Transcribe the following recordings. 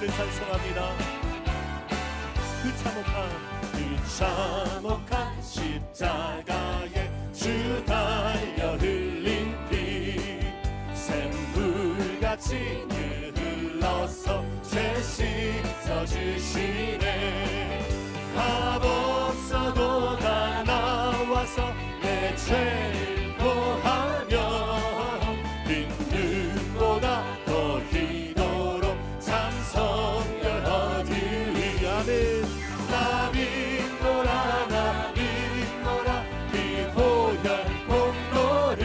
주를 찬송합니다. 그 참혹한 십자가에 주 달려 흘린 피 샘물같이 흘러서 죄 씻어주시네. 답 없어도 다 나와서 내 죄를 고하며 빈 눈보다 더 희도록 참 성결하리니. 아멘. 나 믿노라 나 믿노라 그 보혈 공로를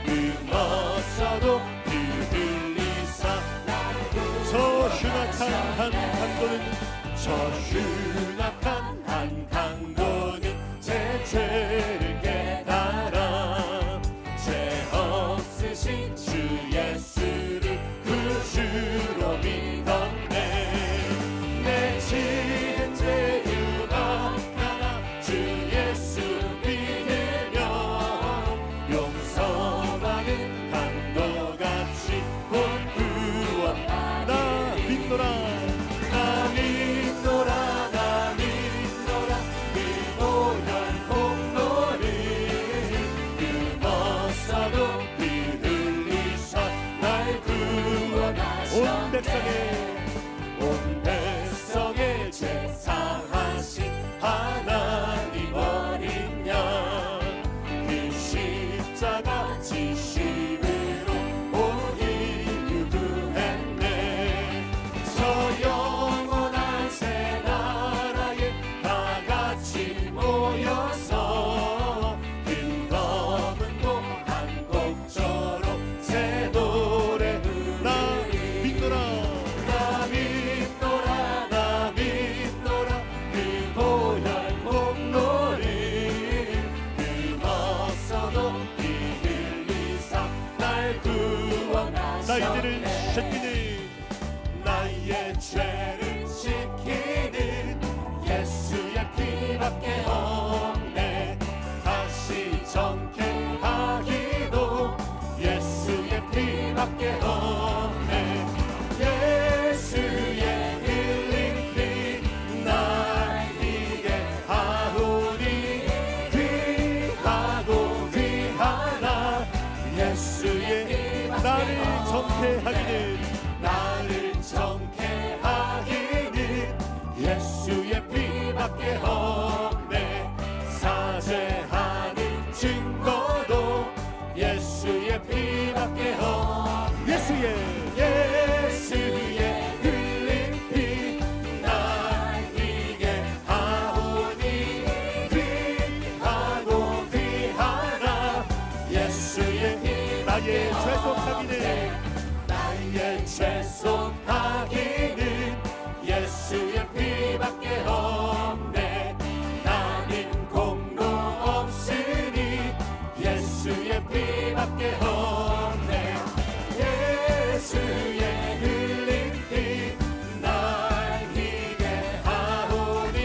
금없어도 그 흘리사 저 흉악한 한 강도는 저 흉악한 한 강도는 제 죄를 깨달아 죄 없으신 주 예수를 구주로 믿었네. 내 지은 죄 유혹하나 주 예수 믿으며 용서받은 강도같이 곧 구원. 나 믿노라 나 믿노라 나 믿노라 그 보혈 공로를 금없어도 피 흘리사 날 구원하셨네. 온 백성의 죄 사하신 하나님 어린 양 그 십자가 지심으로 온 인류 구했네. 저 영원한 새 나라에 다 같이 모여서 끝없는 곡한 곡조로 새 노래 부르리. 나 믿노라 나 믿노라 나 믿노라 그 보혈 공로를 금없어도 피 흘리사 날 구원하셨네. 나이들을 씻기는 나의 죄를 씻기는 예수의 피밖에 없네. 다시 정케하기도 예수의 피밖에 없네. 예수의 흘린 피 날 이게 하오니 귀하고 귀하나 예수의 나를 정케하기는 나를 정케하기는 예수의 피밖에 없네. 사죄하는 증거도 예수의 피밖에 없네. 예수의 흘린 피 날 이게 하오니 귀하고 귀하나 예수의 나의 죄송하기는 나의 죄송하기는 예수의 피밖에 없네. 나는 공로 없으니 예수의 피밖에 없네. 예수의 흘린 피 날 이게 하오니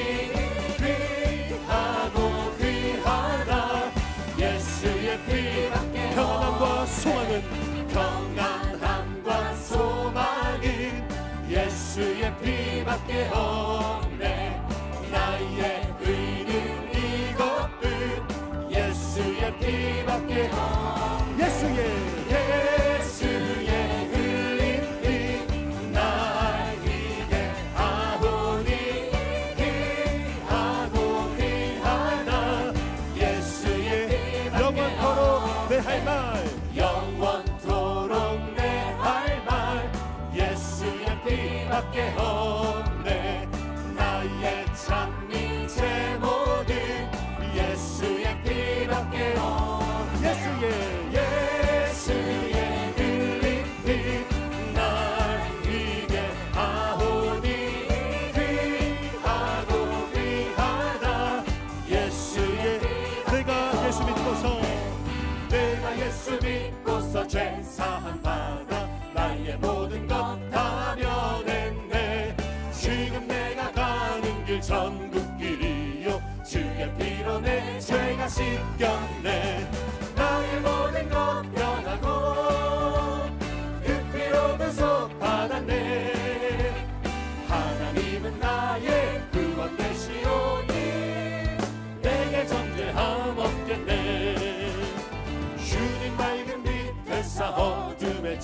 귀하고 귀하나 예수의 피밖에 평안함과 소망은 평안함과 소망은 예수의 피밖에 없네. 나의 의는 이것뿐 예수의 피밖에 없네. 예수의 흘린 피 날 이게 하오니 귀하고 귀하나 예수의 영원토록 내 할 말 영원토록 내 할 말 예수의 피밖에 없네. 나의 찬미 제 모든 예수의 피밖에 없네. 예수의 흘린 피 날 이게 하오니 귀하고 귀하다 예수의 내가 예수 믿고서 죄 사함 받아 나의 모든 것 다 면했네. 지금 내가 가는 길 천국 길이요 주의 피로 내 죄가 씻겼네. 나의 모든 것 변하고 그 피로 구속 받았네.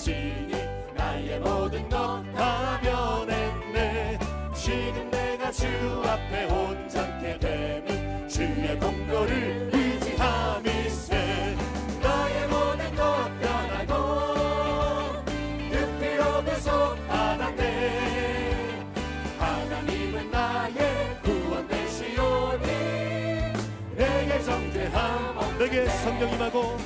부으시니 나의 모든 것 다 면했네. 지금 내가 주 앞에 온전케 되면 주의 공로를 의지함일세. 나의 모든 것 변하고 그 피로 구속받았네. 하나님은 나의 구원 되시오니 내게 정죄함 내게 성령 임하고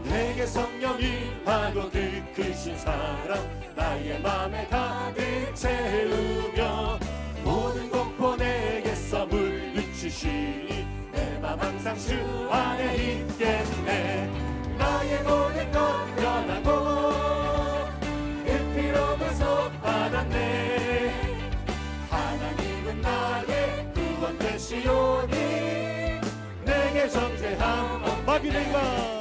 내게 성령 임하고 그 크신 사랑 나의 맘에 가득 채우며 모든 공포 내게서 물리치시니 내 맘 항상 주 안에 있겠네. 나의 모든 것 변하고 그 피로 구속받았네. 하나님은 나의 구원 되시오니 내게 정죄함 마귀들과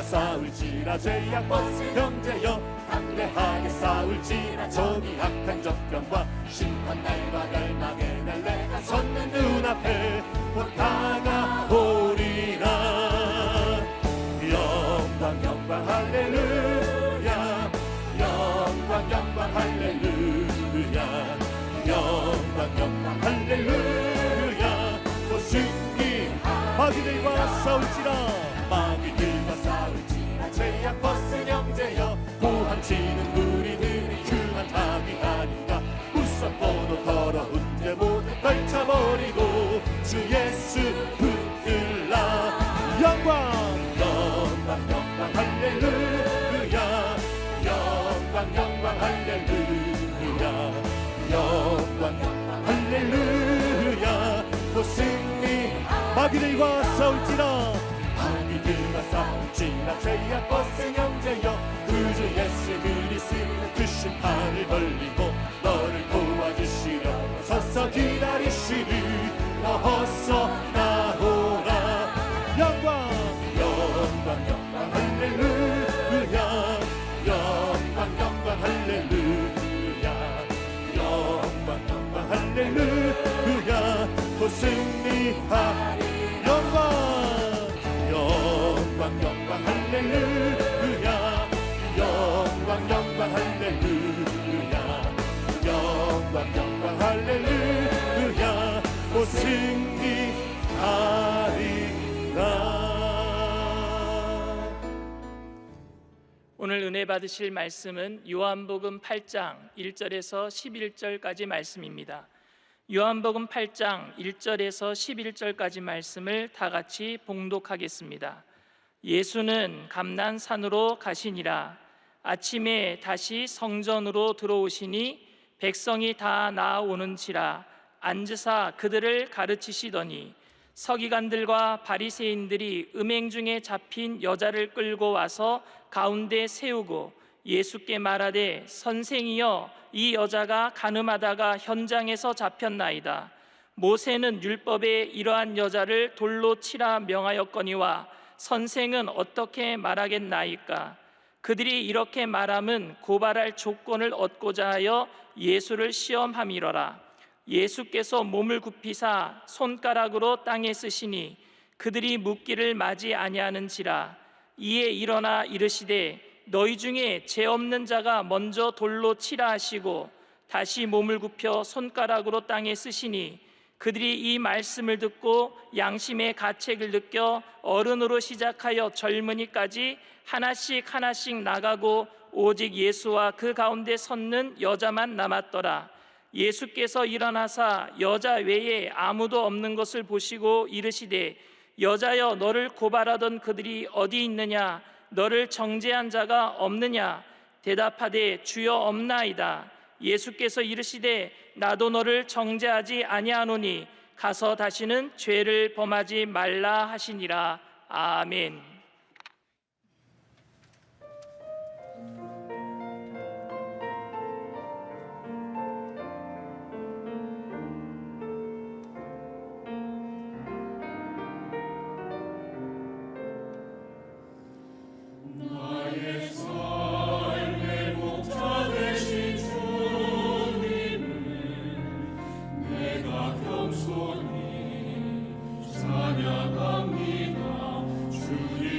싸울지라 죄악버스 형제여 담대하게 싸울지라 정의 악한 적병과 심판날과 멸망의 날 내가 섰는 눈앞에 곧 다가오리라. 영광 영광 할렐루야 영광 영광 할렐루야 영광 영광 할렐루야. 곧 승리 마귀들과 싸울지라 마귀들과 싸울지라 죄악 벗은 형제여 고함치는 우리들이 그만 마귀 아닌가. 우습고도 더러운 죄 모두 떨쳐버리고 주 예수 붙들라. 영광 영광 영광 할렐루야 영광 영광 할렐루야 영광 영광 할렐루야. 또 승리 마귀들과 싸울지라 마귀들과 싸울지라 죄악 벗은 형제여 구주 예수 그리스도 그 심판을 걸리고 너를 도와주시려 서서 기다리시리. 어서 나오라. 영광 영광 영광 할렐루야 영광 영광 할렐루야 영광 영광 할렐루야. 곧 승리하리. 영광 영광 영광 할렐루야 영광 영광 할렐루야 영광 영광 할렐루야. 곧 승리하리라. 오늘 은혜 받으실 말씀은 요한복음 8장 1절에서 11절까지 말씀입니다. 요한복음 8장 1절에서 11절까지 말씀을 다 같이 봉독하겠습니다. 예수는 감난산으로 가시니라. 아침에 다시 성전으로 들어오시니 백성이 다 나아오는지라 앉으사 그들을 가르치시더니 서기관들과 바리새인들이 음행 중에 잡힌 여자를 끌고 와서 가운데 세우고 예수께 말하되 선생이여 이 여자가 간음하다가 현장에서 잡혔나이다. 모세는 율법에 이러한 여자를 돌로 치라 명하였거니와 선생은 어떻게 말하겠나이까. 그들이 이렇게 말함은 고발할 조건을 얻고자 하여 예수를 시험함이러라. 예수께서 몸을 굽히사 손가락으로 땅에 쓰시니 그들이 묻기를 마지 아니하는지라. 이에 일어나 이르시되 너희 중에 죄 없는 자가 먼저 돌로 치라 하시고 다시 몸을 굽혀 손가락으로 땅에 쓰시니 그들이 이 말씀을 듣고 양심의 가책을 느껴 어른으로 시작하여 젊은이까지 하나씩 하나씩 나가고 오직 예수와 그 가운데 섰는 여자만 남았더라. 예수께서 일어나사 여자 외에 아무도 없는 것을 보시고 이르시되 여자여 너를 고발하던 그들이 어디 있느냐. 너를 정죄한 자가 없느냐. 대답하되 주여 없나이다. 예수께서 이르시되 나도 너를 정죄하지 아니하노니 가서 다시는 죄를 범하지 말라 하시니라. 아멘. 찬양합니다. 주의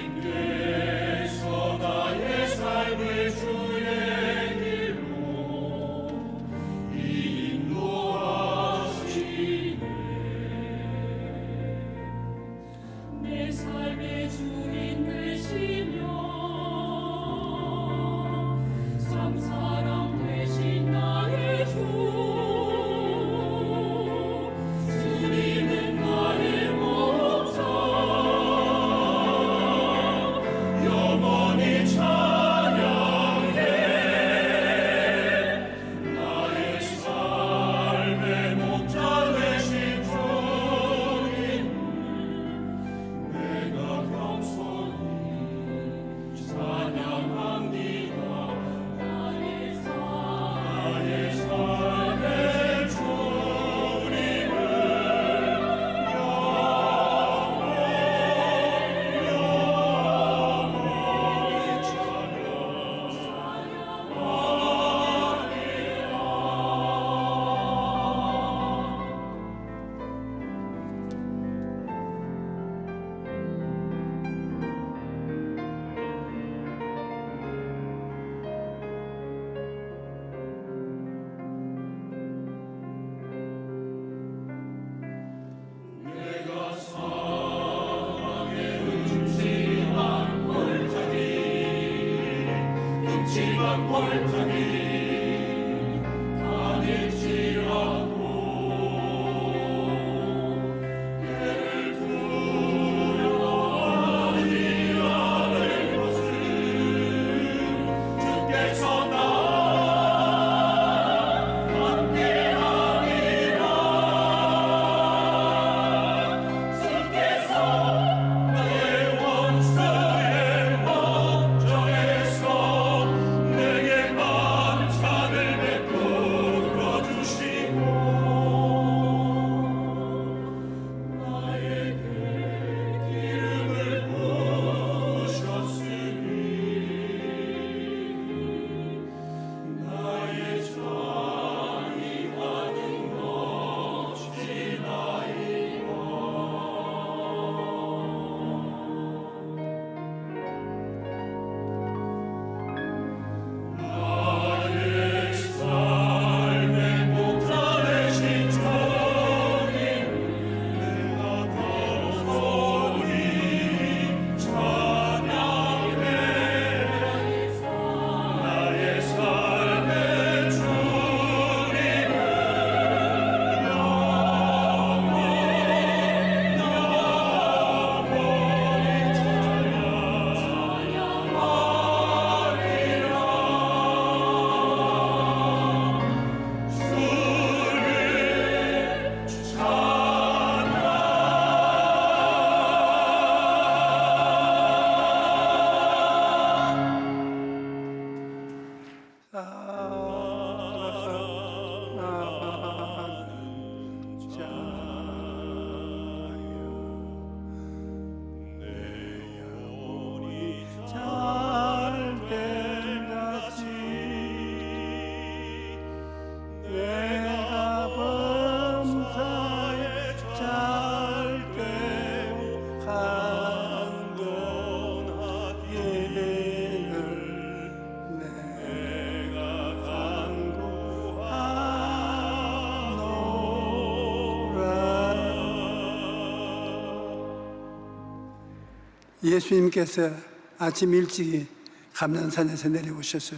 예수님께서 아침 일찍이 감난산에서 내려오셔서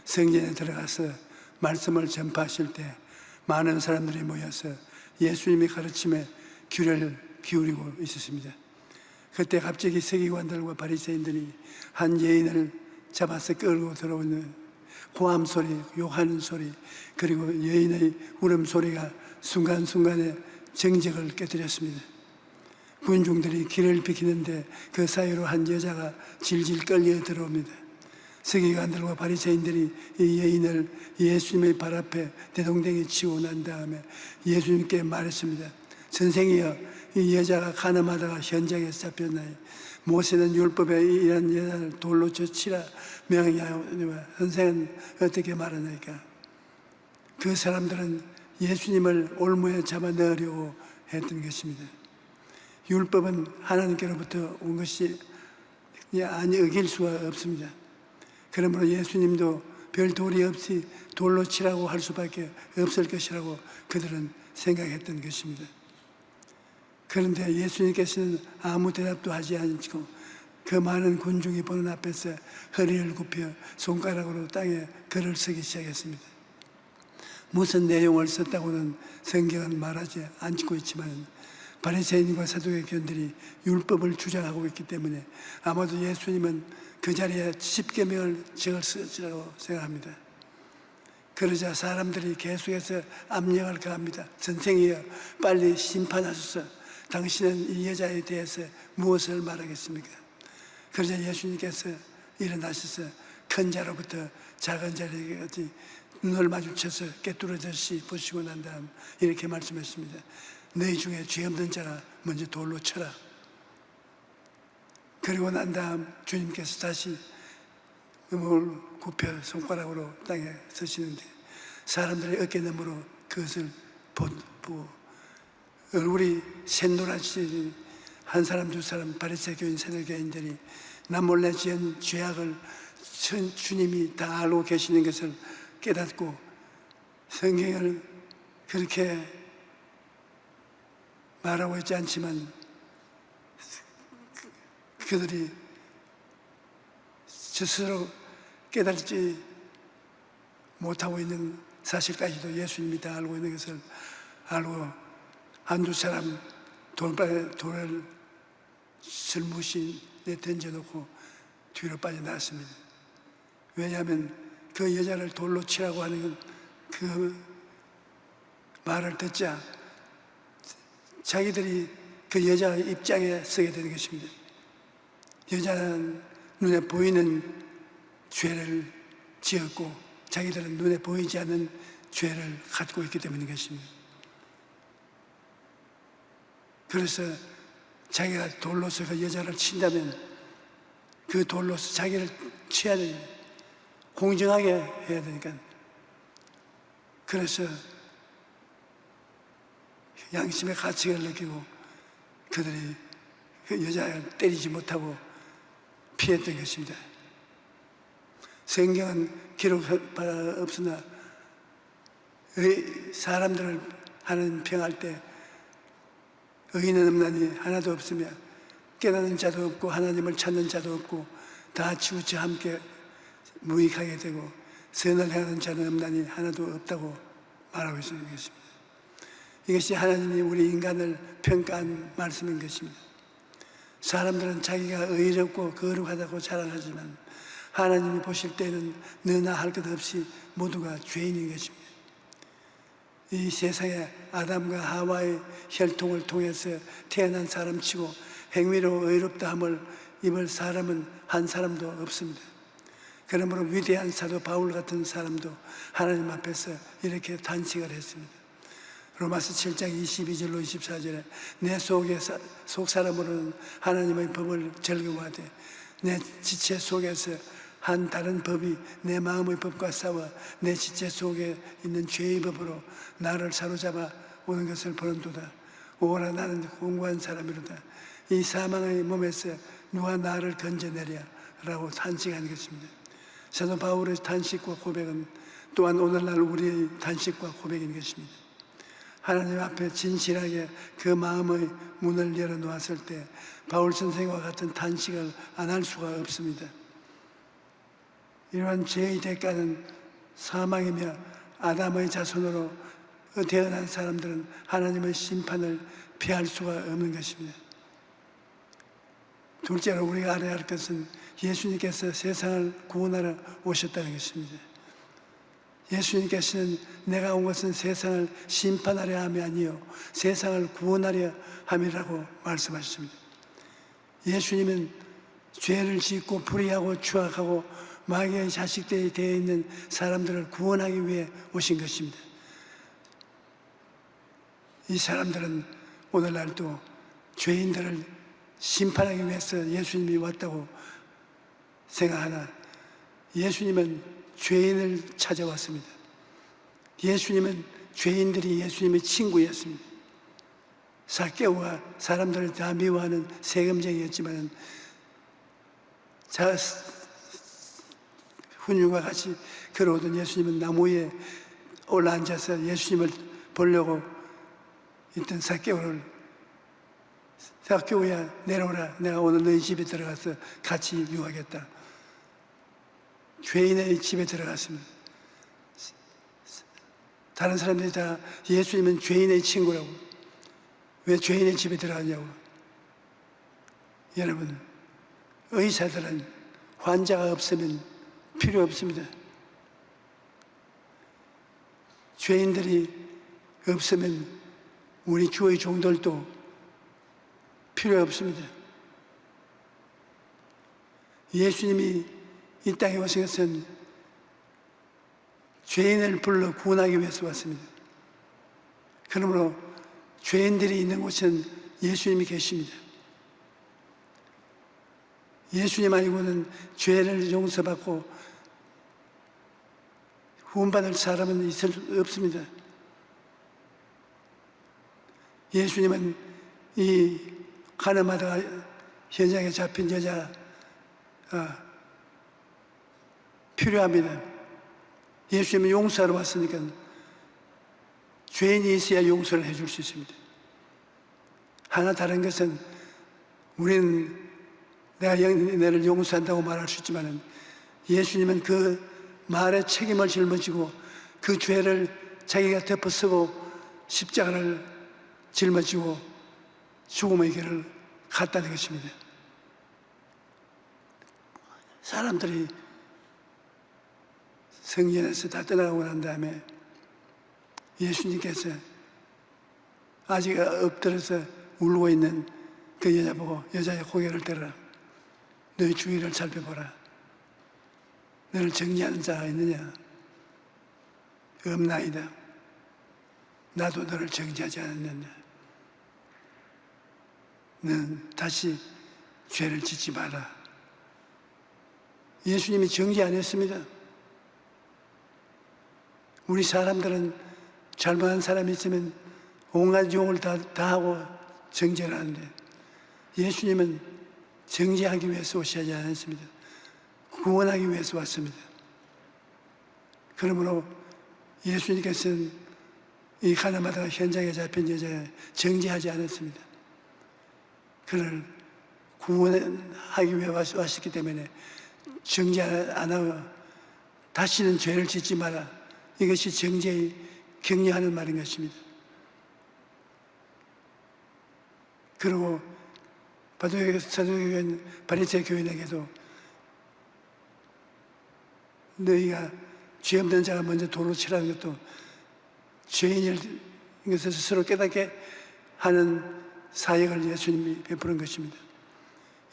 성전에 들어가서 말씀을 전파하실 때 많은 사람들이 모여서 예수님의 가르침에 귀를 기울이고 있었습니다. 그때 갑자기 서기관들과 바리새인들이 한 여인을 잡아서 끌고 들어오는 고함 소리, 욕하는 소리, 그리고 여인의 울음소리가 순간순간에 정적을 깨뜨렸습니다. 군중들이 길을 비키는데 그 사이로 한 여자가 질질 끌려 들어옵니다. 서기관들과 바리새인들이 이 여인을 예수님의 발 앞에 대동댕이 치고 난 다음에 예수님께 말했습니다. 선생이여, 이 여자가 간음하다가 현장에서 잡혔나니 모세는 율법에 이런 여자를 돌로 쳐치라 명하니와 선생은 어떻게 말하나이까? 그 사람들은 예수님을 올무에 잡아 넣으려고 했던 것입니다. 율법은 하나님께로부터 온 것이 아니 어길 수가 없습니다. 그러므로 예수님도 별 도리 없이 돌로 치라고 할 수밖에 없을 것이라고 그들은 생각했던 것입니다. 그런데 예수님께서는 아무 대답도 하지 않고 그 많은 군중이 보는 앞에서 허리를 굽혀 손가락으로 땅에 글을 쓰기 시작했습니다. 무슨 내용을 썼다고는 성경은 말하지 않고 있지만 바리새인과 사두개인들이 율법을 주장하고 있기 때문에 아마도 예수님은 그 자리에 십계명을 적었으리라고 생각합니다. 그러자 사람들이 계속해서 압력을 가합니다. 선생이여, 빨리 심판하소서. 당신은 이 여자에 대해서 무엇을 말하겠습니까? 그러자 예수님께서 일어나셔서 큰 자로부터 작은 자에게까지 눈을 마주쳐서 깨뚫어졌이 보시고 난 다음 이렇게 말씀했습니다. 너희 중에 죄 없는 자가 먼저 돌로 쳐라. 그리고 난 다음 주님께서 다시 몸을 굽혀 손가락으로 땅에 서시는데 사람들의 어깨너머로 그것을 보고 얼굴이 샛노랗지 한 사람 두 사람 바리새 교인 사두개인들이 남몰래 지은 죄악을 주님이 다 알고 계시는 것을 깨닫고 성경을 그렇게 말하고 있지 않지만 그들이 스스로 깨달지 못하고 있는 사실까지도 예수님이 다 알고 있는 것을 알고 한두 사람 돌을 슬무시 던져놓고 뒤로 빠져나왔습니다. 왜냐하면 그 여자를 돌로 치라고 하는 그 말을 듣자 자기들이 그 여자의 입장에 서게 되는 것입니다. 여자는 눈에 보이는 죄를 지었고 자기들은 눈에 보이지 않는 죄를 갖고 있기 때문인 것입니다. 그래서 자기가 돌로서 그 여자를 친다면 그 돌로서 자기를 쳐야 됩니다. 공정하게 해야 되니까. 그래서 양심의 가책을 느끼고 그들이 그 여자를 때리지 못하고 피했던 것입니다. 성경은 기록할 바 없으나 사람들을 하는 평할 때 의인은 없나니 하나도 없으며 깨닫는 자도 없고 하나님을 찾는 자도 없고 다 치우쳐 함께 무익하게 되고 선을 행하는 자는 없나니 하나도 없다고 말하고 있는 것입니다. 이것이 하나님이 우리 인간을 평가한 말씀인 것입니다. 사람들은 자기가 의롭고 거룩하다고 자랑하지만 하나님이 보실 때는 너나 할 것 없이 모두가 죄인인 것입니다. 이 세상에 아담과 하와의 혈통을 통해서 태어난 사람치고 행위로 의롭다 함을 입을 사람은 한 사람도 없습니다. 그러므로 위대한 사도 바울 같은 사람도 하나님 앞에서 이렇게 단식을 했습니다. 로마서 7장 22절로 24절에 내 속 사람으로는 하나님의 법을 즐거워하되 내 지체 속에서 한 다른 법이 내 마음의 법과 싸워 내 지체 속에 있는 죄의 법으로 나를 사로잡아 오는 것을 보는도다. 오라 나는 공고한 사람이로다. 이 사망의 몸에서 누가 나를 건져내랴 라고 탄식하는 것입니다. 사도 바울의 탄식과 고백은 또한 오늘날 우리의 탄식과 고백인 것입니다. 하나님 앞에 진실하게 그 마음의 문을 열어놓았을 때 바울 선생과 같은 탄식을 안 할 수가 없습니다. 이러한 죄의 대가는 사망이며 아담의 자손으로 태어난 사람들은 하나님의 심판을 피할 수가 없는 것입니다. 둘째로 우리가 알아야 할 것은 예수님께서 세상을 구원하러 오셨다는 것입니다. 예수님께서는 내가 온 것은 세상을 심판하려 함이 아니요 세상을 구원하려 함이라고 말씀하셨습니다. 예수님은 죄를 짓고 불의하고 추악하고 마귀의 자식들이 되어 있는 사람들을 구원하기 위해 오신 것입니다. 이 사람들은 오늘날도 죄인들을 심판하기 위해서 예수님이 왔다고 생각하나 예수님은 죄인을 찾아왔습니다. 예수님은 죄인들이 예수님의 친구였습니다. 삭개오가 사람들을 다 미워하는 세금쟁이였지만 훈육과 같이 걸어오던 예수님은 나무 위에 올라앉아서 예수님을 보려고 있던 삭개오를 학교야 내려오라. 내가 오늘 너희 집에 들어가서 같이 유하겠다. 죄인의 집에 들어갔습니다. 다른 사람들이 다 예수님은 죄인의 친구라고. 왜 죄인의 집에 들어가냐고. 여러분, 의사들은 환자가 없으면 필요 없습니다. 죄인들이 없으면 우리 주의 종들도 필요 없습니다. 예수님이 이 땅에 오신 것은 죄인을 불러 구원하기 위해서 왔습니다. 그러므로 죄인들이 있는 곳은 예수님이 계십니다. 예수님 아니고는 죄를 용서받고 구원받을 사람은 있을 수 없습니다. 예수님은 이 가늠하다가 현장에 잡힌 여자 필요합니다. 예수님은 용서하러 왔으니까 죄인이 있어야 용서를 해줄 수 있습니다. 하나 다른 것은 우리는 내가 너를 용서한다고 말할 수 있지만 예수님은 그 말에 책임을 짊어지고 그 죄를 자기가 덮어쓰고 십자가를 짊어지고 죽음의 길을 갔다는 것입니다. 사람들이 성전에서 다 떠나고 난 다음에 예수님께서 아직 엎드려서 울고 있는 그 여자 보고 여자의 고개를 들어라. 너희 주위를 살펴보라. 너를 정죄하는 자가 있느냐? 없나이다. 나도 너를 정죄하지 않았느냐? 너는 다시 죄를 짓지 마라. 예수님이 정죄 안 했습니다. 우리 사람들은 잘못한 사람이 있으면 온갖 용을 다 하고 정죄를 하는데 예수님은 정죄하기 위해서 오시지 않았습니다. 구원하기 위해서 왔습니다. 그러므로 예수님께서는 이 가늠하다가 현장에 잡힌 여자에 정죄하지 않았습니다. 그를 구원하기 위해 왔기 때문에 정죄 안 하고 다시는 죄를 짓지 마라. 이것이 정죄의 격려하는 말인 것입니다. 그리고 사도교인 바리새 교인에게도 너희가 죄 없는 자가 먼저 돌로 치라는 것도 죄인일 것을 스스로 깨닫게 하는 사역을 예수님이 베푸는 것입니다.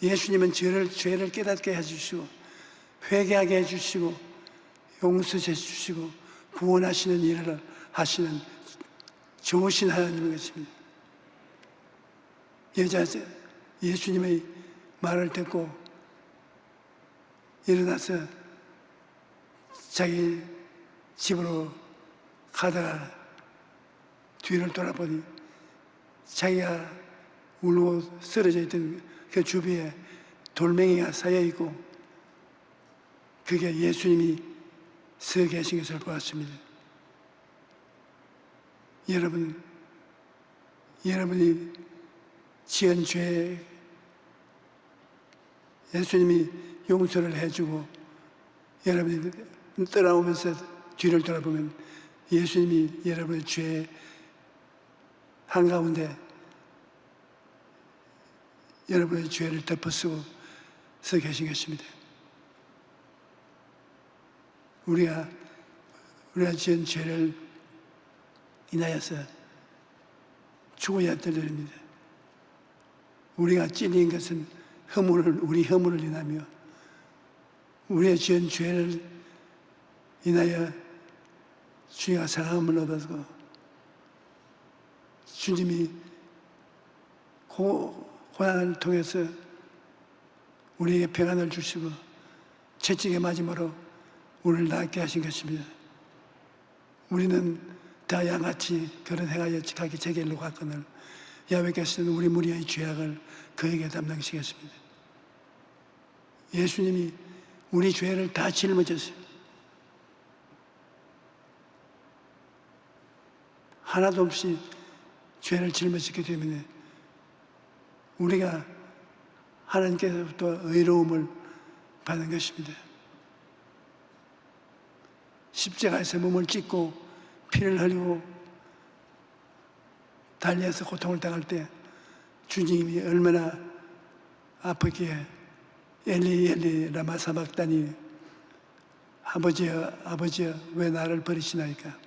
예수님은 죄를 깨닫게 해주시고 회개하게 해주시고 용서해 주시고 구원하시는 일을 하시는 좋으신 하나님인 것입니다. 여자 예수님의 말을 듣고 일어나서 자기 집으로 가다가 뒤를 돌아보니 자기가 울고 쓰러져 있던 그 주변에 돌멩이가 쌓여 있고 그게 예수님이 서 계신 것을 보았습니다. 여러분이 지은 죄 예수님이 용서를 해주고 여러분이 떠나오면서 뒤를 돌아보면 예수님이 여러분의 죄 한가운데 여러분의 죄를 덮어쓰고 서 계신 것입니다. 우리가 지은 죄를 인하여서 죽어야 될 일입니다. 우리가 찔린 것은 우리 허물을 인하며 우리의 지은 죄를 인하여 주님과 사랑함을 얻어서 주님이 고난을 통해서 우리에게 평안을 주시고 채찍의 마지막으로 우리를 낫게 하신 것입니다. 우리는 다 양같이 그런 행하여 자기 제길로 갔거늘 야훼께서는 우리 무리의 죄악을 그에게 담당시켰습니다. 예수님이 우리 죄를 다 짊어졌어요. 하나도 없이 죄를 짊어지기 때문에 우리가 하나님께서부터 의로움을 받는 것입니다. 십자가에서 몸을 찢고 피를 흘리고 달려서 고통을 당할 때 주님이 얼마나 아프기에 엘리 엘리 라마 사박다니, 아버지여 아버지여 왜 나를 버리시나이까.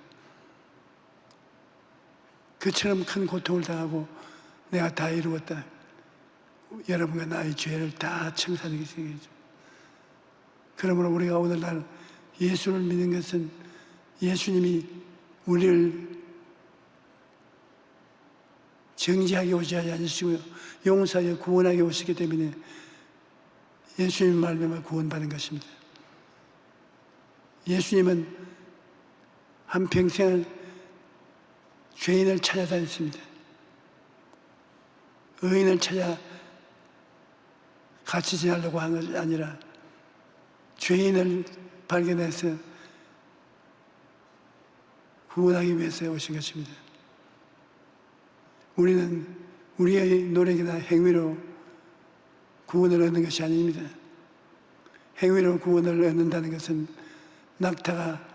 그처럼 큰 고통을 당하고 내가 다 이루었다. 여러분과 나의 죄를 다 청산하게 생겼죠. 그러므로 우리가 오늘날 예수를 믿는 것은 예수님이 우리를 정죄하게 오지 않으시고 용서하여 구원하게 오시기 때문에 예수님 말미암아 구원받은 것입니다. 예수님은 한평생을 죄인을 찾아다녔습니다. 의인을 찾아 같이 지내려고 한 것이 아니라 죄인을 발견해서 구원하기 위해서 오신 것입니다. 우리는 우리의 노력이나 행위로 구원을 얻는 것이 아닙니다. 행위로 구원을 얻는다는 것은 낙타가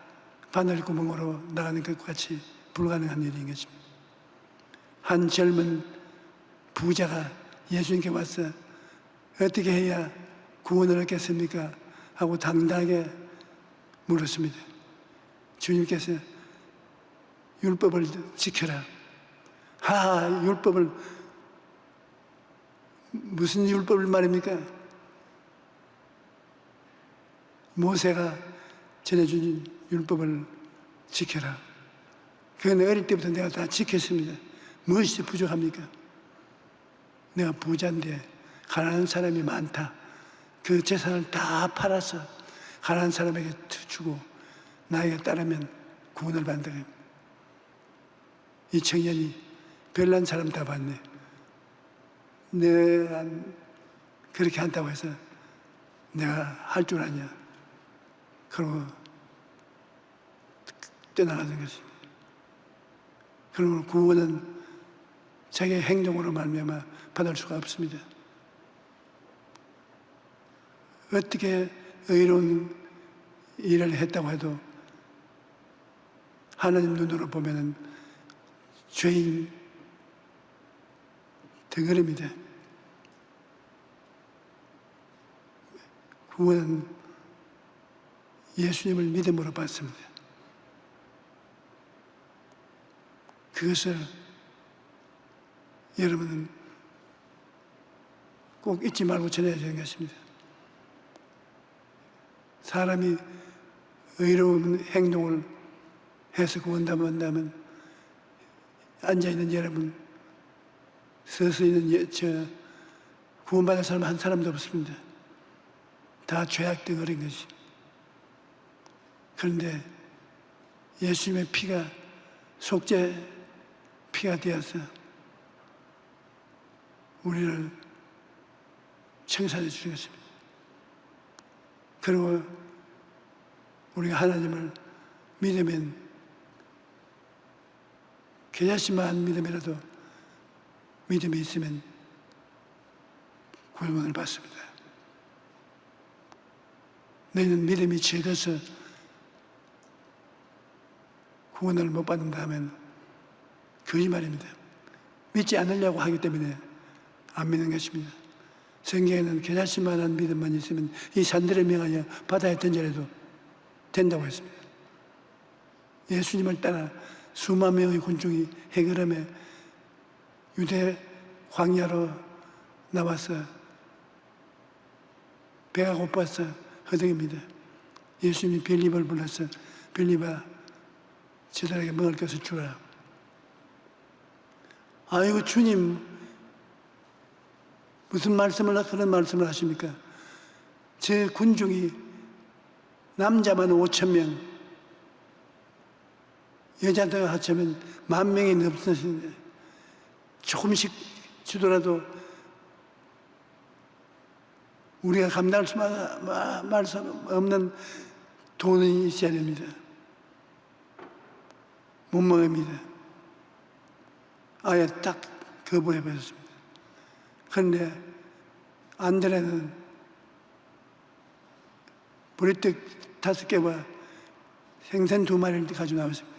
바늘구멍으로 나가는 것과 같이 불가능한 일인 것입니다. 한 젊은 부자가 예수님께 와서 어떻게 해야 구원을 얻겠습니까? 하고 당당하게 물었습니다. 주님께서 율법을 지켜라. 율법을, 무슨 율법을 말입니까? 모세가 전해준 율법을 지켜라. 그건 어릴 때부터 내가 다 지켰습니다. 무엇이 부족합니까? 내가 부자인데 가난한 사람이 많다. 그 재산을 다 팔아서 가난한 사람에게 주고 나에게 따르면 구원을 받는다. 이 청년이 별난 사람 다 봤네. 내가 그렇게 한다고 해서 내가 할 줄 아냐. 그러고 떠나가는 것입니다. 그러므로 구원은 자기의 행동으로 말미암아 받을 수가 없습니다. 어떻게 의로운 일을 했다고 해도 하나님 눈으로 보면은 죄인 덩어리입니다. 구원은 예수님을 믿음으로 받습니다. 그것을 여러분은 꼭 잊지 말고 전해야 되는 것입니다. 사람이 의로운 행동을 해서 구원받는다면 앉아있는 여러분, 서서 있는 구원받은 사람 한 사람도 없습니다. 다 죄악 덩어리인 것이. 그런데 예수님의 피가 속죄 피가 되어서 우리를 청산해 주신 것입니다. 그리고 우리가 하나님을 믿으면 겨자씨만 믿음이라도 믿음이 있으면 구원을 받습니다. 너희는 믿음이 적어서 구원을 못 받는다 하면 거짓말입니다. 믿지 않으려고 하기 때문에 안 믿는 것입니다. 성경에는 겨자씨만한 믿음만 있으면 이 산들을 명하여 바다에 던져라도 된다고 했습니다. 예수님을 따라 수만 명의 군중이 해결함에 유대 광야로 나와서 배가 고파서 허덕입니다. 예수님이 빌립을 불러서 빌립아 저들에게 먹을 것을 주라. 아이고 주님 무슨 그런 말씀을 하십니까? 제 군중이 남자만 5,000명 여자들 합치면 10,000명이 넘으시는데 조금씩 주더라도 우리가 감당할 수 없는 돈이 있어야 됩니다. 못 먹습니다. 아예 딱 거부해버렸습니다. 그런데 안드레는 보리떡 5개와 생선 2마리를 가지고 나왔습니다.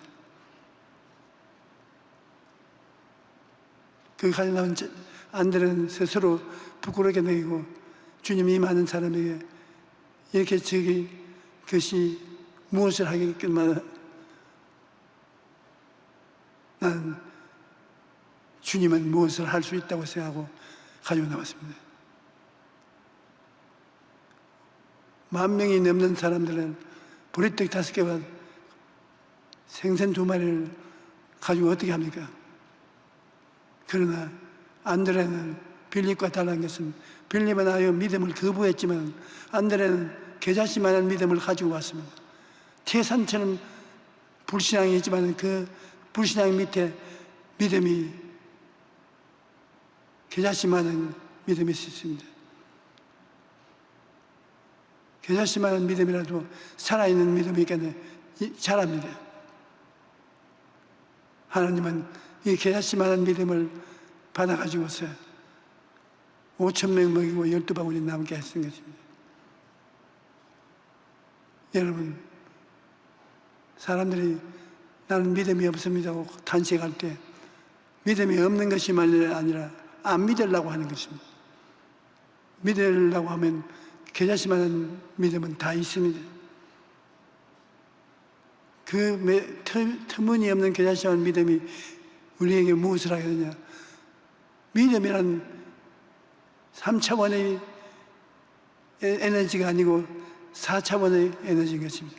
그 가지고 나온 안드레는 스스로 부끄럽게 여기고 주님이 많은 사람에게 이렇게 저기 그것이 무엇을 하겠건만 나는 주님은 무엇을 할 수 있다고 생각하고 가지고 나왔습니다. 10,000명이 넘는 사람들은 보리떡 5개와 생선 2마리를 가지고 어떻게 합니까? 그러나 안드레는 빌립과 다른 것은 빌립은 아예 믿음을 거부했지만 안드레는 겨자씨만한 믿음을 가지고 왔습니다. 태산처럼 불신앙이 있지만 그 불신앙 밑에 믿음이 겨자씨만한 믿음이 있습니다. 겨자씨만한 믿음이라도 살아있는 믿음이니까 잘합니다. 하나님은 이 겨자씨만한 믿음을 받아가지고서 5,000명 먹이고 12바구니 남게 하신 것입니다. 여러분, 사람들이 나는 믿음이 없습니다 하고 탄식할 때 믿음이 없는 것이만이 아니라 안 믿으려고 하는 것입니다. 믿으려고 하면 겨자씨만한 믿음은 다 있습니다. 그 터무니없는 겨자씨만한 믿음이 우리에게 무엇을 하게 되냐? 믿음이란 3차원의 에너지가 아니고 4차원의 에너지인 것입니다.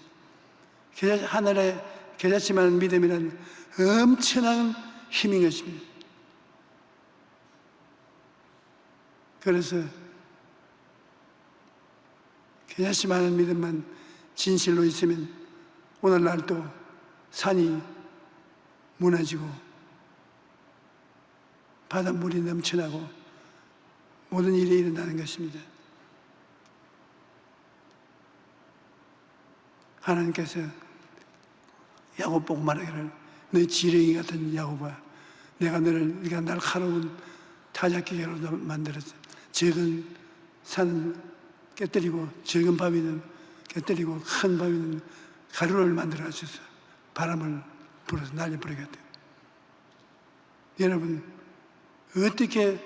하늘의 겨자씨만한 믿음이란 엄청난 힘인 것입니다. 그래서 겨자씨만한 믿음만 진실로 있으면 오늘날도 산이 무너지고 바닷물이 넘쳐나고 모든 일이 일어나는 것입니다. 하나님께서 야곱 보고 말하기를 너희 지렁이 같은 야곱아 내가 네가 날카로운 타작기계로 만들었어. 적은 산은 깨뜨리고 적은 바위는 깨뜨리고 큰 바위는 가루를 만들어 주셔서 바람을 불어서 날려버리겠다. 여러분 어떻게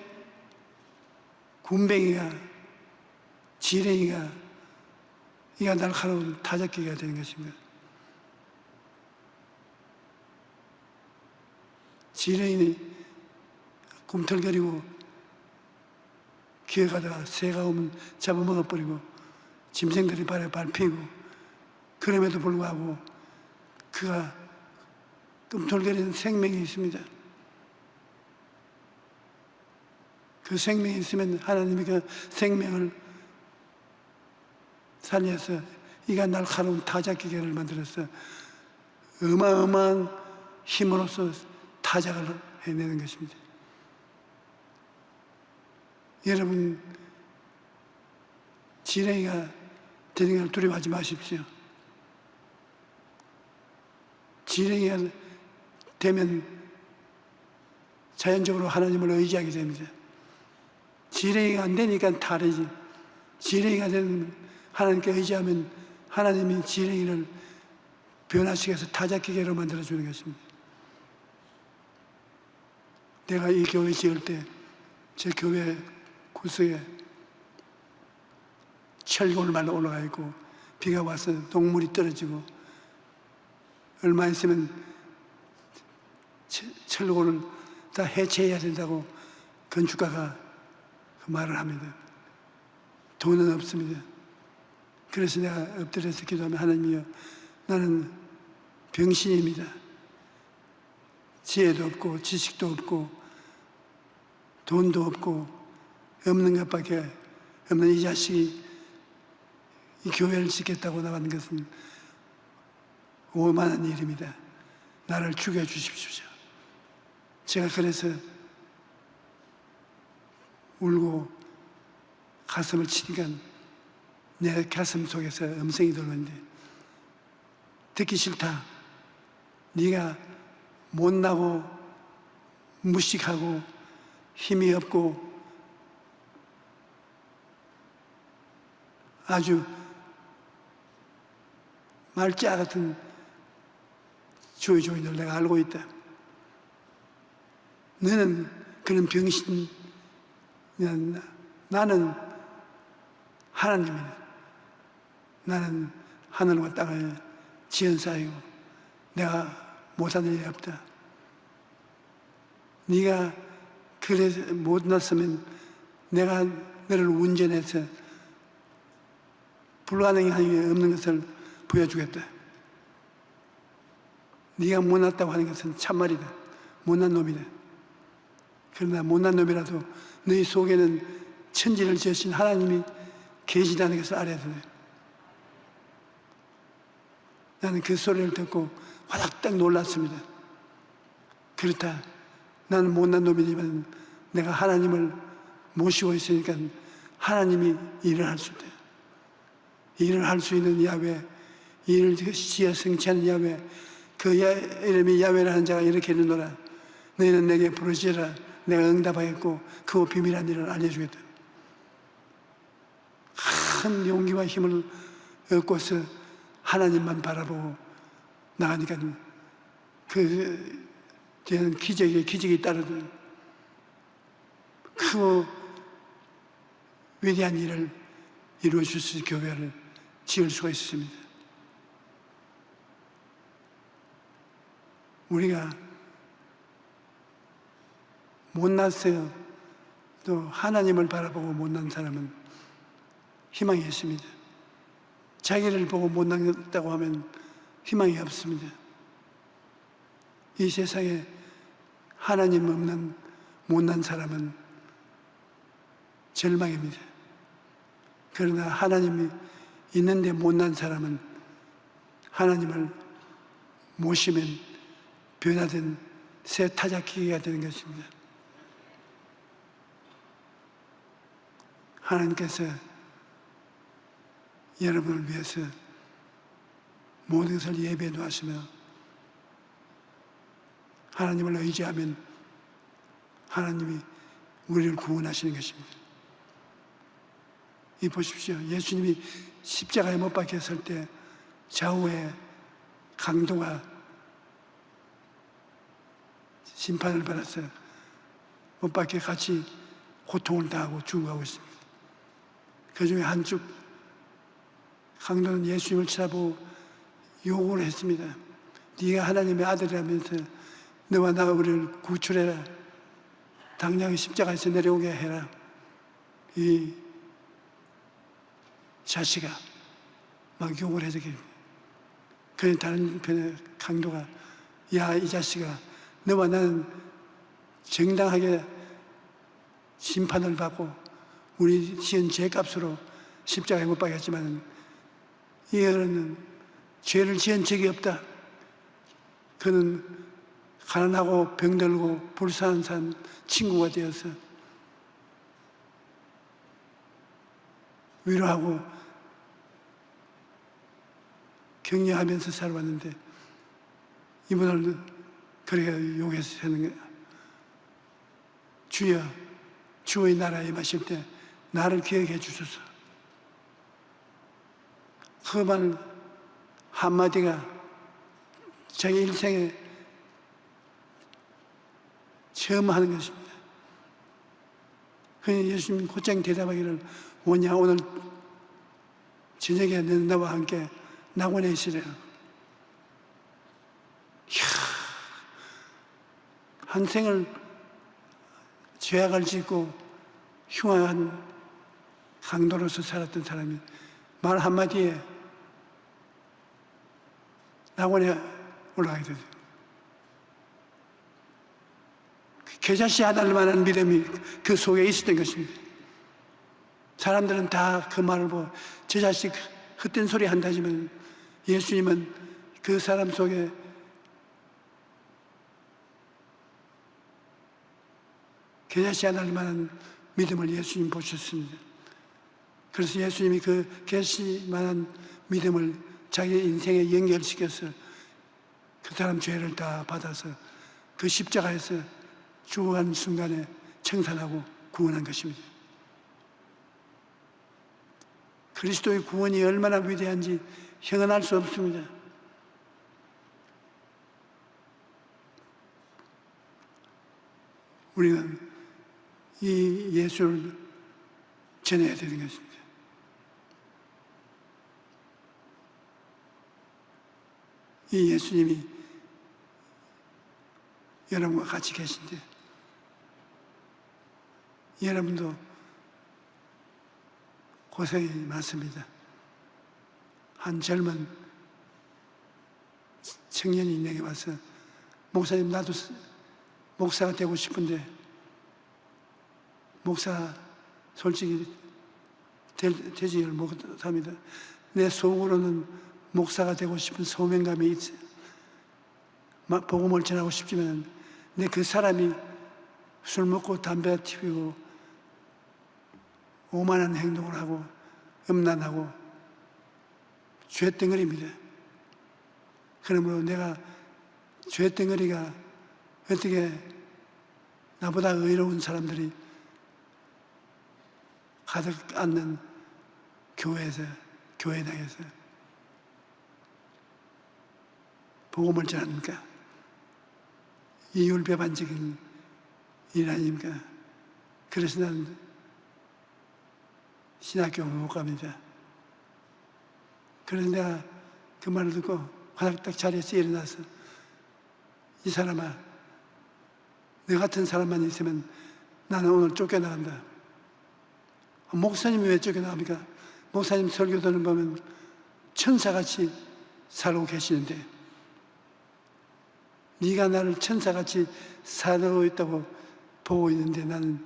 굼벵이가 지렁이가 이가 날카로운 타작기가 되는 것인가? 지렁이는 꿈틀거리고 기어가다가 새가 오면 잡아먹어버리고 짐승들이 발에 밟히고 그럼에도 불구하고 그가 꿈틀거리는 생명이 있습니다. 그 생명이 있으면 하나님이 그 생명을 살려서 이가 날카로운 타작기계를 만들어서 어마어마한 힘으로써 타작을 해내는 것입니다. 여러분 지렁이가 되는 걸 두려워하지 마십시오. 지렁이가 되면 자연적으로 하나님을 의지하게 됩니다. 지렁이가 안 되니까 다르지. 지렁이가 되면 하나님께 의지하면 하나님이 지렁이를 변화시켜서 타작기계로 만들어주는 것입니다. 내가 이 교회 지을 때 제 교회 구석에 철골만 올라가 있고 비가 와서 녹물이 떨어지고 얼마 있으면 철골을 다 해체해야 된다고 건축가가 그 말을 합니다. 돈은 없습니다. 그래서 내가 엎드려서 기도하면 하나님이여 나는 병신입니다. 지혜도 없고 지식도 없고 돈도 없고 없는 것밖에 없는 이 자식이 이 교회를 짓겠다고 나간 것은 오만한 일입니다. 나를 죽여주십시오. 제가 그래서 울고 가슴을 치니까 내 가슴 속에서 음성이 들었는데 듣기 싫다. 네가 못나고 무식하고 힘이 없고 아주 말자 같은 조이조이를 내가 알고 있다. 너는 그런 병신, 나는 하나님이다. 나는 하늘과 땅을 지은 사이고 내가 못하는 일이 없다. 네가 그래서 못 났으면 내가 너를 운전해서 불가능이 없는 것을 보여주겠다. 네가 못났다고 하는 것은 참말이다. 못난 놈이다. 그러나 못난 놈이라도 너희 속에는 천지를 지으신 하나님이 계시다는 것을 알아야 된다. 나는 그 소리를 듣고 화닥딱 놀랐습니다. 그렇다. 나는 못난 놈이지만 내가 하나님을 모시고 있으니까 하나님이 일을 할 수 있다. 일을 할 수 있는 야훼, 일을 지어 성취하는 야훼, 그 이름이 야훼라는 자가 이렇게 이르노라. 너희는 내게 부르시라. 내가 응답하겠고 그 비밀한 일을 알려주겠다. 큰 용기와 힘을 얻고서 하나님만 바라보고 나가니까 그 뒤에는 기적이 따르던 크고 위대한 일을 이루어 줄 수 있는 교회를 지을 수가 있습니다. 우리가 못났어요. 또 하나님을 바라보고 못난 사람은 희망이 있습니다. 자기를 보고 못났다고 하면 희망이 없습니다. 이 세상에 하나님 없는 못난 사람은 절망입니다. 그러나 하나님이 있는데 못난 사람은 하나님을 모시면 변화된 새 타작기가 되는 것입니다. 하나님께서 여러분을 위해서 모든 것을 예배해 놓으시며 하나님을 의지하면 하나님이 우리를 구원하시는 것입니다. 이 보십시오. 예수님이 십자가에 못 박혔을 때 좌우에 강도가 심판을 받아서 못 박혀 같이 고통을 당하고 죽어가고 있습니다. 그 중에 한쪽 강도는 예수님을 쳐다보고 요구를 했습니다. 네가 하나님의 아들이라면서 너와 나가 우리를 구출해라. 당장 십자가에서 내려오게 해라. 이 자식아 막 욕을 해주게. 그런데 다른 편의 강도가 야 이 자식아 너와 나는 정당하게 심판을 받고 우리 지은 죄값으로 십자가에 못 박혔지만 이 어른은 죄를 지은 적이 없다. 그는 가난하고 병들고 불쌍한 사람 친구가 되어서 위로하고 격려하면서 살아왔는데 이분을 그렇게 욕해서 하는 거야. 주여 주의 나라에 임하실 때 나를 기억해 주소서. 그 말 한마디가 자기 인생에 처음 하는 것입니다. 그래서 예수님 곧장 대답하기를 뭐냐 오늘 저녁에 나와 함께 낙원에 있으래요. 이야, 한 생을 죄악을 짓고 흉악한 강도로서 살았던 사람이 말 한마디에 낙원에 올라가게 되죠. 겨자씨 하나를 만한 믿음이 그 속에 있었던 것입니다. 사람들은 다 그 말을 보고 저 자식 헛된 소리 한다지만 예수님은 그 사람 속에 겨자씨 하나를 만한 믿음을 예수님 보셨습니다. 그래서 예수님이 그 겨자씨만한 믿음을 자기 인생에 연결시켜서 그 사람 죄를 다 받아서 그 십자가에서 죽어가는 순간에 청산하고 구원한 것입니다. 그리스도의 구원이 얼마나 위대한지 형언할 수 없습니다. 우리는 이 예수를 전해야 되는 것입니다. 이 예수님이 여러분과 같이 계신데 여러분도 고생이 많습니다. 한 젊은 청년이 내게 와서 목사님 나도 목사가 되고 싶은데 목사 솔직히 되지 못합니다. 내 속으로는 목사가 되고 싶은 소명감이 있어요. 복음을 전하고 싶지만 내 그 사람이 술 먹고 담배 피우고 오만한 행동을 하고 음란하고 죄덩어리입니다. 그러므로 내가 죄덩어리가 어떻게 나보다 의로운 사람들이 가득 앉는 교회당에서 복음을 전합니까? 이율배반적인 일 아닙니까? 그래서 나는 신학교를 못 갑니다. 그래서 내가 그 말을 듣고 화닥딱 자리에서 일어나서 이 사람아, 너 같은 사람만 있으면 나는 오늘 쫓겨나간다. 목사님이 왜 쫓겨나갑니까? 목사님 설교들을 보면 천사같이 살고 계시는데 네가 나를 천사같이 살고 있다고 보고 있는데 나는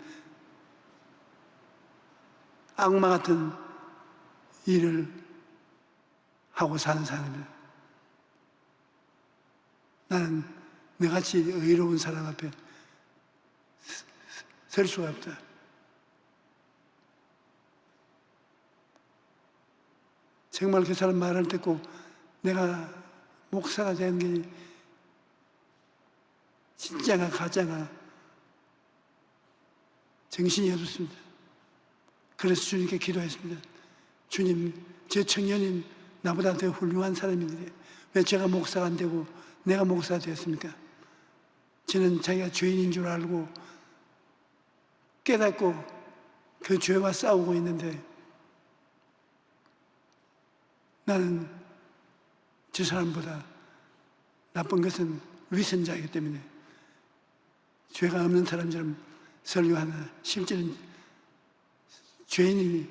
악마 같은 일을 하고 사는 사람이야. 나는 너같이 의로운 사람 앞에 설 수가 없다. 정말 그 사람 말을 듣고 내가 목사가 된 게 진짜가 가짜가 정신이 없었습니다. 그래서 주님께 기도했습니다. 주님, 제 청년인 나보다 더 훌륭한 사람인데 왜 제가 목사가 안 되고 내가 목사가 되었습니까? 저는 자기가 죄인인 줄 알고 깨닫고 그 죄와 싸우고 있는데 나는 저 사람보다 나쁜 것은 위선자이기 때문에 죄가 없는 사람처럼 설교하나 실제는 죄인이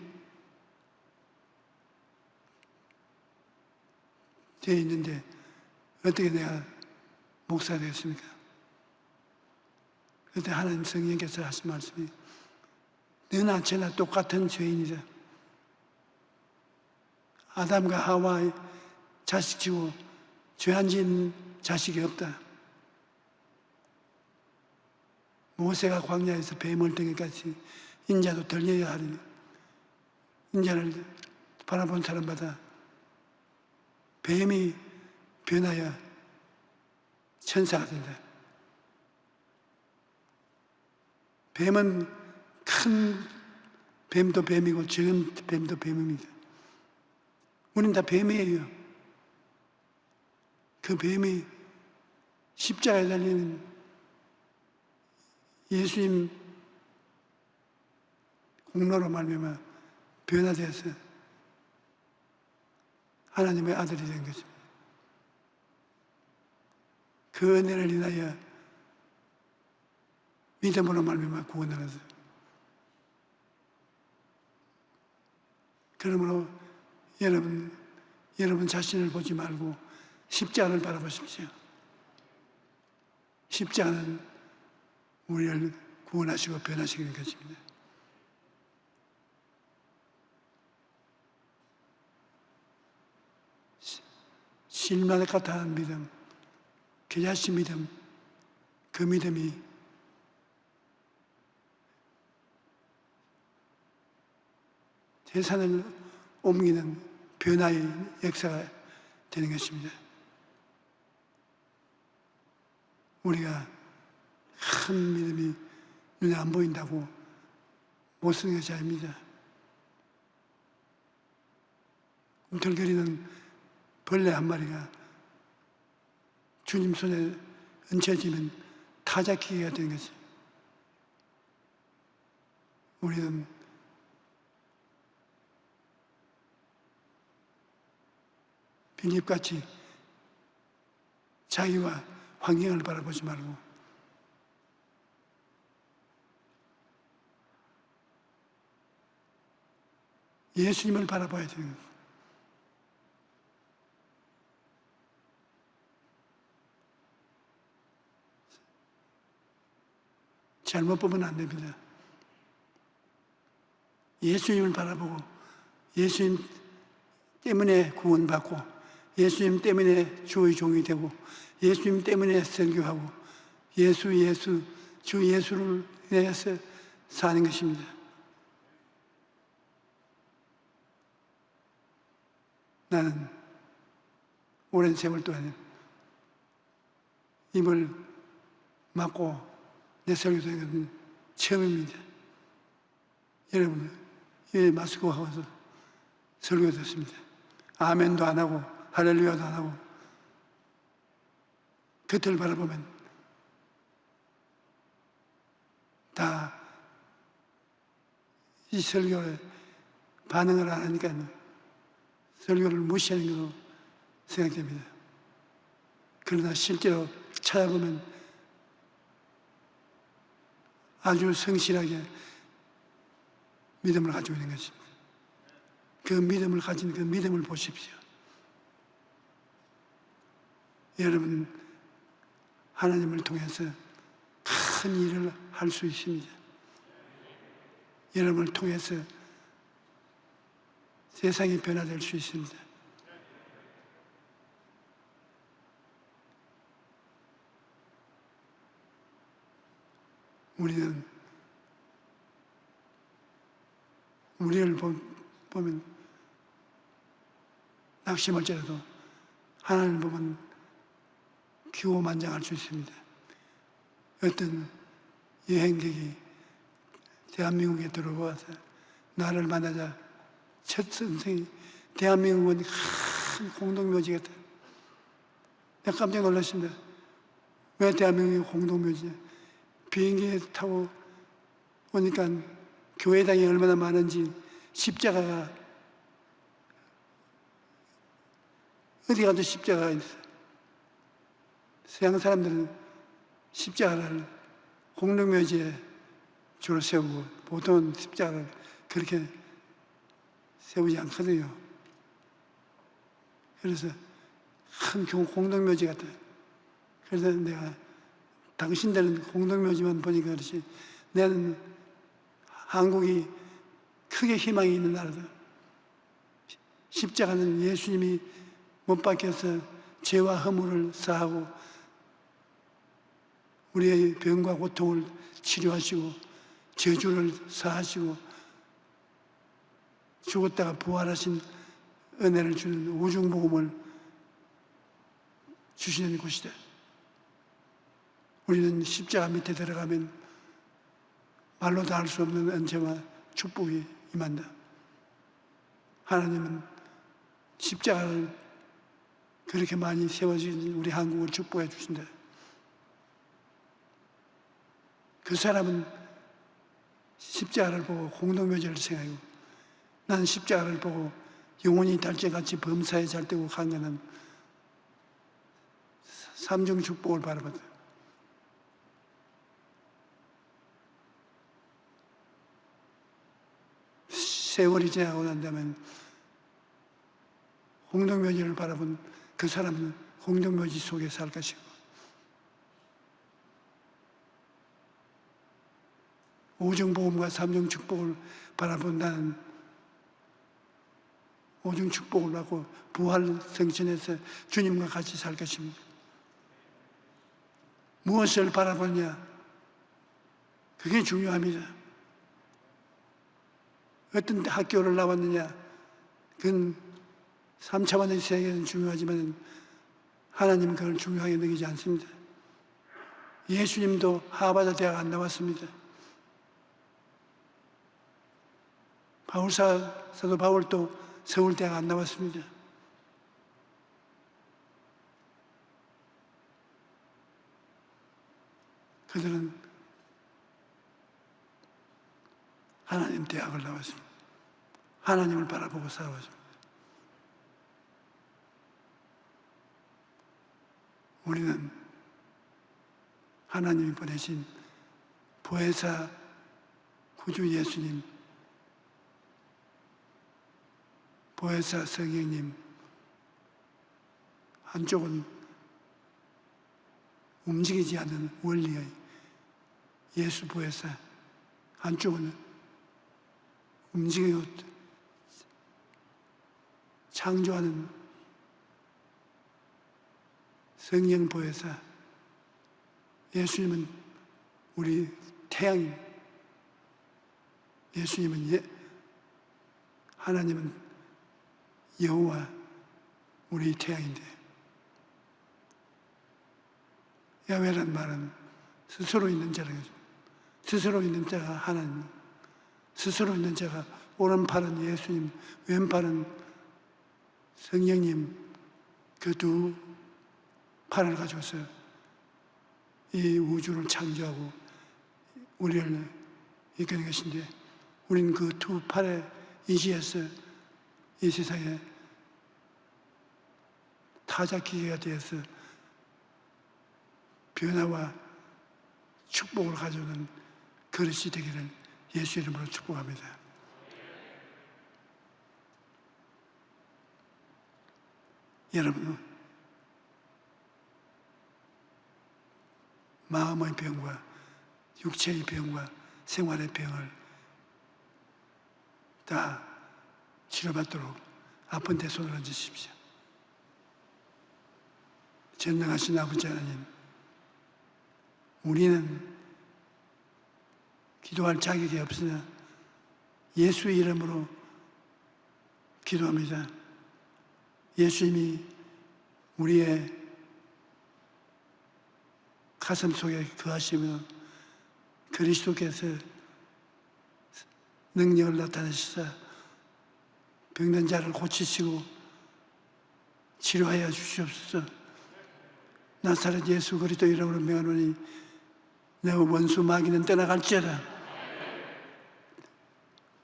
되어 있는데 어떻게 내가 목사가 되었습니까? 그때 하나님 성령께서 하신 말씀이 너나 저나 똑같은 죄인이다. 아담과 하와의 자식치고 죄 안 지은 자식이 없다. 모세가 광야에서 뱀을 등에까지 인자도 덜려야 하리니 인자를 바라본 사람마다 뱀이 변하여 천사가 된다. 뱀은 큰 뱀도 뱀이고 적은 뱀도 뱀입니다. 우리는 다 뱀이에요. 그 뱀이 십자가에 달리는 예수님 공로로 말미암아 변화되어서 하나님의 아들이 된 것입니다. 그 은혜를 인하여 믿음으로 말미암아 구원을 얻어요. 그러므로 여러분 자신을 보지 말고 십자가를 바라보십시오. 십자가는 우리를 구원하시고 변화시키는 것입니다. 실만 같아하는 믿음, 겨자씨 믿음, 그 믿음이 세상을 옮기는 변화의 역사가 되는 것입니다. 우리가 큰 믿음이 눈에 안 보인다고 못 쓰는 것이 아닙니다. 꿈틀거리는 벌레 한 마리가 주님 손에 얹혀지면 타작기가 되는 것이. 우리는 빌립같이 자기와 환경을 바라보지 말고 예수님을 바라봐야 되는 거예요. 잘못 보면 안 됩니다. 예수님을 바라보고 예수님 때문에 구원받고 예수님 때문에 주의 종이 되고 예수님 때문에 설교하고 주 예수를 위해서 사는 것입니다. 나는 오랜 세월 동안 입을 막고 내 설교하는 것은 처음입니다. 여러분, 이 마스크 하고서 설교 듣습니다. 아멘도 안 하고 할렐루야도 안 하고 겉을 바라보면 다 이 설교에 반응을 안 하니까 설교를 무시하는 것으로 생각됩니다. 그러나 실제로 찾아보면 아주 성실하게 믿음을 가지고 있는 것입니다. 그 믿음을 가진 그 믿음을 보십시오. 여러분, 하나님을 통해서 큰 일을 할 수 있습니다. 여러분을 통해서 세상이 변화될 수 있습니다. 우리는 우리를 보면 낙심할지라도 하나님을 보면 기호만장할 수 있습니다. 어떤 여행객이 대한민국에 들어와서 나를 만나자 첫 선생이 대한민국은 큰 공동묘지 같다. 내가 깜짝 놀랐습니다. 왜 대한민국이 공동묘지야? 비행기에 타고 오니까 교회당이 얼마나 많은지 십자가가 어디 가도 십자가가 있어. 서양 사람들은 십자가를 공동묘지에 주로 세우고 보통은 십자가를 그렇게 세우지 않거든요. 그래서 큰 공동묘지 같아요. 그래서 내가 당신들은 공동묘지만 보니까 그렇지 나는 한국이 크게 희망이 있는 나라다. 십자가는 예수님이 못 박혀서 죄와 허물을 사하고 우리의 병과 고통을 치료하시고 저주를 사하시고 죽었다가 부활하신 은혜를 주는 우중복음을 주시는 곳이다. 우리는 십자가 밑에 들어가면 말로 다 할 수 없는 은혜와 축복이 임한다. 하나님은 십자가를 그렇게 많이 세워진 우리 한국을 축복해 주신다. 그 사람은 십자가를 보고 공동묘지를 생각하고 나는 십자가를 보고 영혼이 달째같이 범사에 잘되고 간 거는 삼중 축복을 바라봤다. 세월이 지나고 난다면 공동묘지를 바라본 그 사람은 공동묘지 속에 살 것이고 오중복음과 삼중축복을 바라본다는 오중축복을 받고 부활 성천에서 주님과 같이 살 것입니다. 무엇을 바라보냐? 그게 중요합니다. 어떤 학교를 나왔느냐? 그건 3차원의 세계는 중요하지만 하나님은 그걸 중요하게 여기지 않습니다. 예수님도 하버드 대학 안 나왔습니다. 사도 바울도 서울대학 안 나왔습니다. 그들은 하나님 대학을 나왔습니다. 하나님을 바라보고 살아왔습니다. 우리는 하나님이 보내신 보혜사 구주 예수님, 보혜사 성령님, 한쪽은 움직이지 않는 원리의 예수 보혜사, 한쪽은 움직이고 창조하는 성령 보혜사. 예수님은 우리 태양입니다. 예수님은 하나님은 여호와, 우리 태양인데, 야훼란 말은 스스로 있는 자라는 것입니다. 스스로 있는 자가 하나님, 스스로 있는 자가 오른팔은 예수님, 왼팔은 성령님, 그 두 팔을 가지고서 이 우주를 창조하고 우리를 이끄는 것인데, 우리는 그 두 팔에 의지해서 이 세상에 타작기계가 되어서 변화와 축복을 가져오는 그릇이 되기를 예수 이름으로 축복합니다. 여러분, 마음의 병과 육체의 병과 생활의 병을 다 치료받도록 아픈 데 손을 얹으십시오. 전능하신 아버지 하나님, 우리는 기도할 자격이 없으나 예수의 이름으로 기도합니다. 예수님이 우리의 가슴 속에 거하시면 그리스도께서 능력을 나타내시사 병든 자를 고치시고 치료하여 주시옵소서. 나사렛 예수 그리스도 이름으로 명하노니 내 원수 마귀는 떠나갈지어다.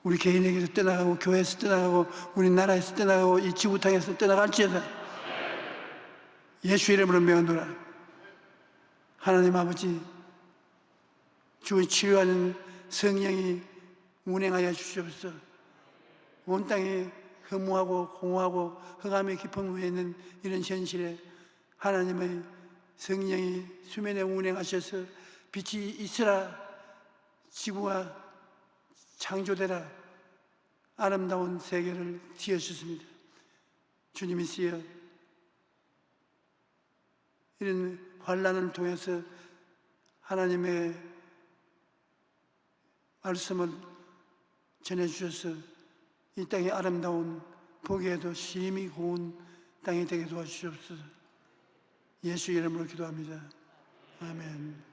우리 개인에게서 떠나가고 교회에서 떠나가고 우리나라에서 떠나가고 이 지구상에서 떠나갈지어다. 예수 이름으로 명하노라. 하나님 아버지, 주의 치료하는 성령이 운행하여 주시옵소서. 온 땅에 허무하고 공허하고 흑암의 깊은 위에 있는 이런 현실에 하나님의 성령이 수면에 운행하셔서 빛이 있으라, 지구가 창조되라, 아름다운 세계를 지어주셨습니다. 주님이시여, 이런 환난을 통해서 하나님의 말씀을 전해주셔서 이 땅이 아름다운, 보기에도 심히 고운 땅이 되게 도와주시옵소서. 예수 이름으로 기도합니다. 아멘.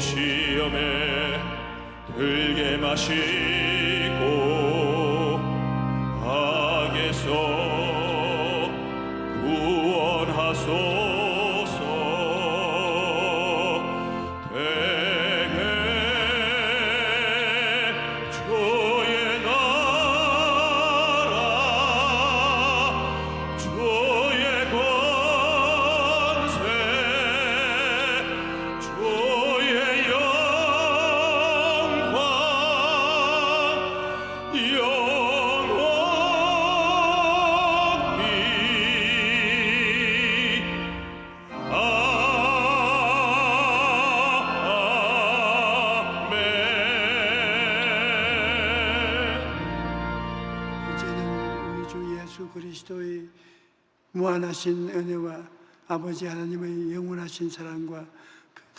시험에 들게 마시고 악에서 구원하소서. 되게 주의 나라 주의 권세 주의 영광 그리스도의 무한하신 은혜와 아버지 하나님의 영원하신 사랑과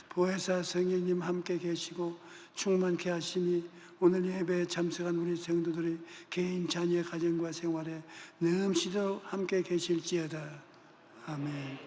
보혜사 성령님 함께 계시고 충만케 하시니 오늘 예배에 참석한 우리 성도들의 개인 자녀 가정과 생활에 넘치도록 함께 계실지어다. 아멘.